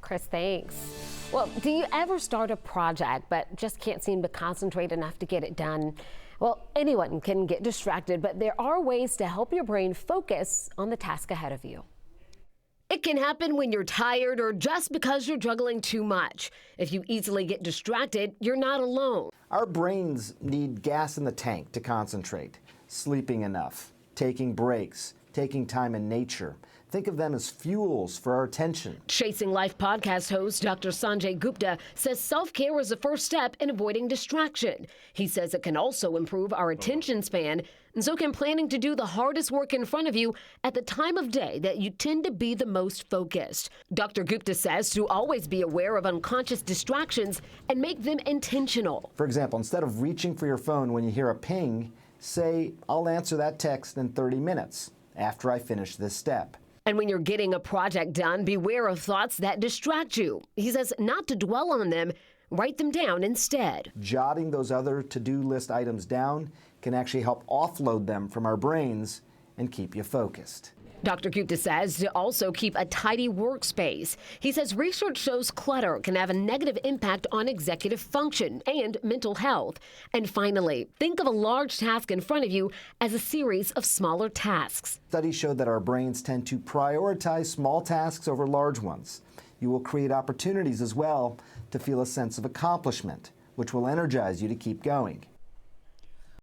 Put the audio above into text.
Chris, thanks. Well, do you ever start a project but just can't seem to concentrate enough to get it done? Well, anyone can get distracted, but there are ways to help your brain focus on the task ahead of you. It can happen when you're tired or just because you're juggling too much. If you easily get distracted, you're not alone. Our brains need gas in the tank to concentrate. Sleeping enough, taking breaks, taking time in nature. Think of them as fuels for our attention. Chasing Life podcast host Dr. Sanjay Gupta says self-care is the first step in avoiding distraction. He says it can also improve our attention span, and so can planning to do the hardest work in front of you at the time of day that you tend to be the most focused. Dr. Gupta says to always be aware of unconscious distractions and make them intentional. For example, instead of reaching for your phone when you hear a ping, say, I'll answer that text in 30 minutes after I finish this step. And when you're getting a project done, beware of thoughts that distract you. He says not to dwell on them, write them down instead. Jotting those other to-do list items down can actually help offload them from our brains and keep you focused. Dr. Gupta says to also keep a tidy workspace. He says research shows clutter can have a negative impact on executive function and mental health. And finally, think of a large task in front of you as a series of smaller tasks. Studies show that our brains tend to prioritize small tasks over large ones. You will create opportunities as well to feel a sense of accomplishment, which will energize you to keep going.